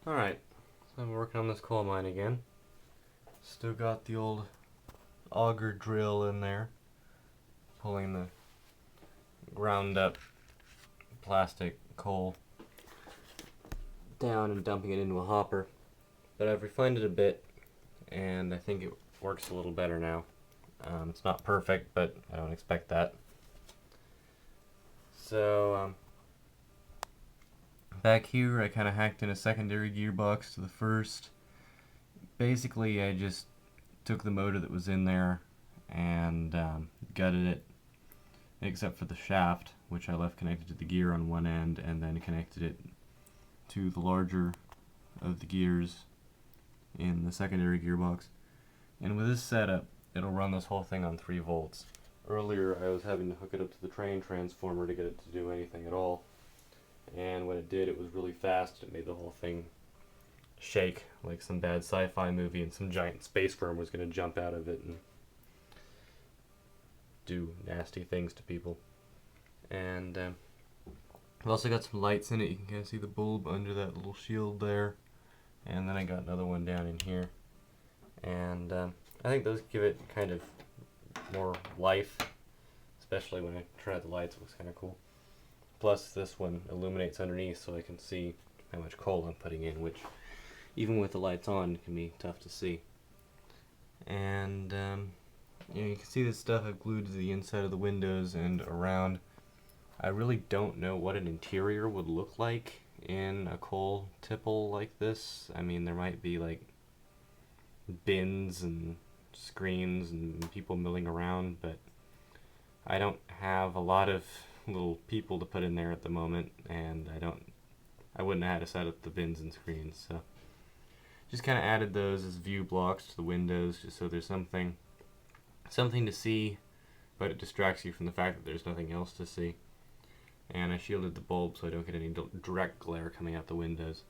Alright, so I'm working on this coal mine again. Still got the old auger drill in there, pulling the ground up plastic coal down and dumping it into a hopper. But I've refined it a bit, and I think it works a little better now. It's not perfect, but I don't expect that. So, back here I kind of hacked in a secondary gearbox to the first. Basically I just took the motor that was in there and gutted it, except for the shaft, which I left connected to the gear on one end, and then connected it to the larger of the gears in the secondary gearbox. And with this setup, it'll run this whole thing on 3 volts. Earlier I was having to hook it up to the train transformer to get it to do anything at all. And when it did, it was really fast. It made the whole thing shake like some bad sci-fi movie, and some giant space worm was going to jump out of it and do nasty things to people. And I've also got some lights in it. You can kind of see the bulb under that little shield there. And then I got another one down in here. And I think those give it kind of more life, especially when I turn out the lights. It looks kind of cool. Plus this one illuminates underneath so I can see how much coal I'm putting in, which even with the lights on can be tough to see. And you can see this stuff I've glued to the inside of the windows and around. I really don't know what an interior would look like in a coal tipple like this. I mean, there might be like bins and screens and people milling around, but I don't have a lot of little people to put in there at the moment, and I wouldn't have had to set up the bins and screens, so just kind of added those as view blocks to the windows, just so there's something to see, but it distracts you from the fact that there's nothing else to see. And I shielded the bulb so I don't get any direct glare coming out the windows.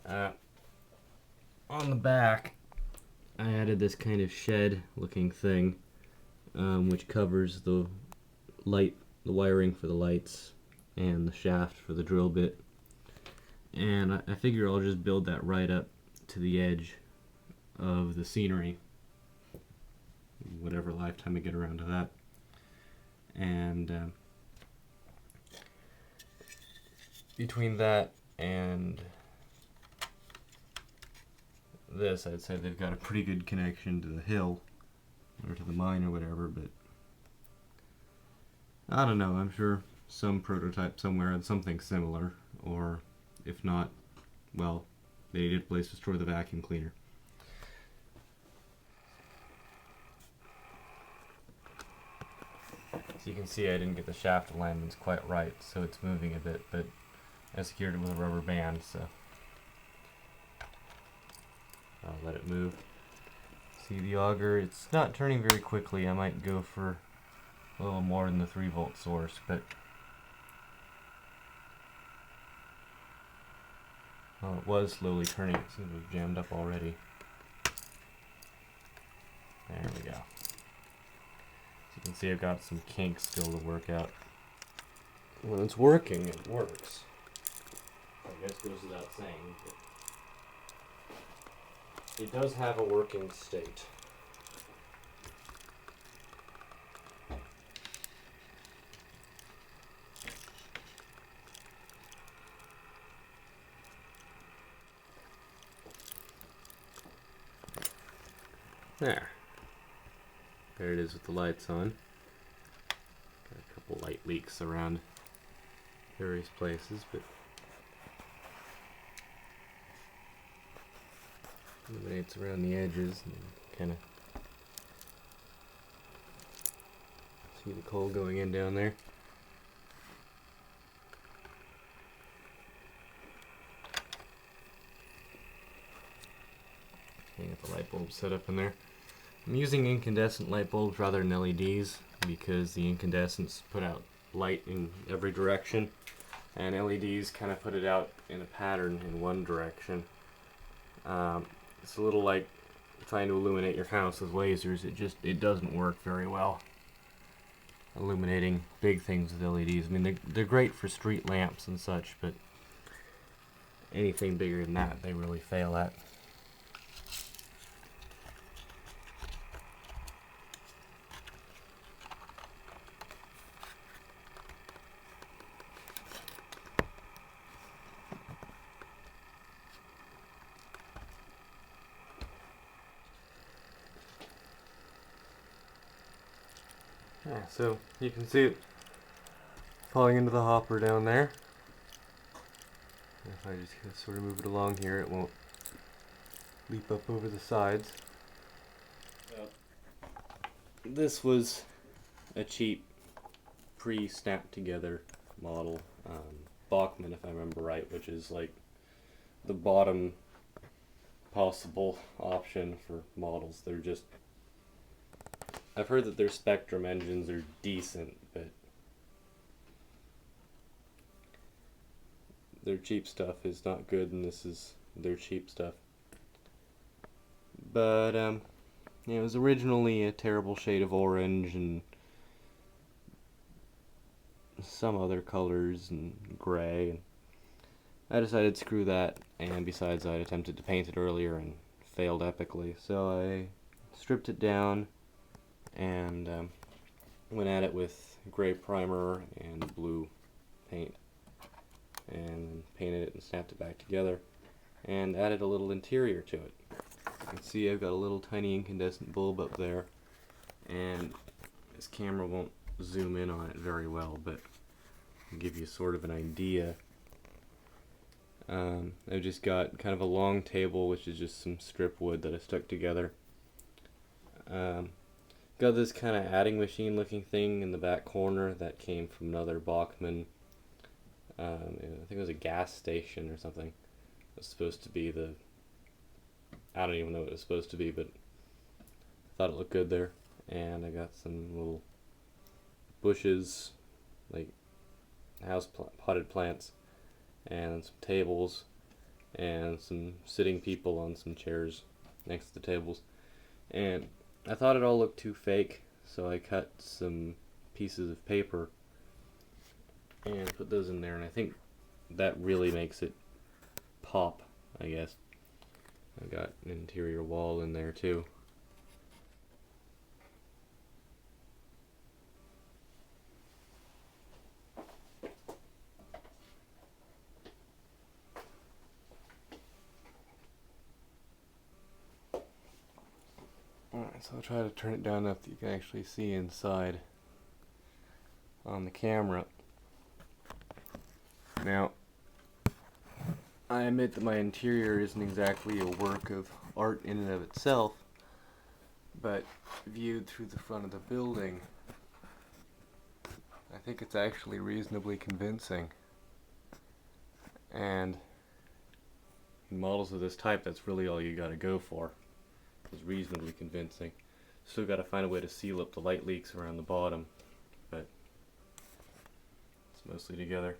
On the back, I added this kind of shed looking thing, which covers the wiring for the lights and the shaft for the drill bit. And I figure I'll just build that right up to the edge of the scenery, whatever lifetime I get around to that. And between that and this, I'd say they've got a pretty good connection to the hill, or to the mine or whatever, but I don't know, I'm sure some prototype somewhere had something similar, or if not, well, they needed a place to store the vacuum cleaner. So you can see I didn't get the shaft alignments quite right, so it's moving a bit, but I secured it with a rubber band, so I'll let it move. See the auger, it's not turning very quickly. I might go for a little more than the 3-volt source, but well, it was slowly turning. It seems to have jammed up already. There we go. So you can see I've got some kinks still to work out. When it's working, it works. I guess goes without saying, but it does have a working state. There it is with the lights on. Got a couple light leaks around various places, but illuminates around the edges and kind of see the coal going in down there. Get the light bulb set up in there. I'm using incandescent light bulbs rather than LEDs because the incandescents put out light in every direction, and LEDs kind of put it out in a pattern in one direction. It's a little like trying to illuminate your house with lasers. It doesn't work very well. illuminating big things with LEDs. I mean, they're great for street lamps and such, but anything bigger than that, they really fail at. Yeah, so you can see it falling into the hopper down there. If I just sort of move it along here, it won't leap up over the sides. This was a cheap, pre-snapped together model, Bachmann if I remember right, which is like the bottom possible option for models. They're just, I've heard that their Spectrum engines are decent, but their cheap stuff is not good, and this is their cheap stuff. But yeah, it was originally a terrible shade of orange and some other colors and gray, and I decided screw that, and besides I'd attempted to paint it earlier and failed epically, so I stripped it down and went at it with gray primer and blue paint, and painted it and snapped it back together and added a little interior to it. You can see I've got a little tiny incandescent bulb up there, and this camera won't zoom in on it very well, but I'll give you sort of an idea. I've just got kind of a long table, which is just some strip wood that I stuck together. Got this kind of adding machine looking thing in the back corner that came from another Bachmann. I think it was a gas station or something. It was supposed to be the, I don't even know what it was supposed to be, but I thought it looked good there. And I got some little bushes, like potted plants, and some tables, and some sitting people on some chairs next to the tables. And I thought it all looked too fake, so I cut some pieces of paper and put those in there, and I think that really makes it pop, I guess. I've got an interior wall in there too. Alright, so I'll try to turn it down enough that you can actually see inside on the camera. Now, I admit that my interior isn't exactly a work of art in and of itself, but viewed through the front of the building, I think it's actually reasonably convincing. And in models of this type, that's really all you gotta go for, is reasonably convincing. Still gotta find a way to seal up the light leaks around the bottom, but it's mostly together.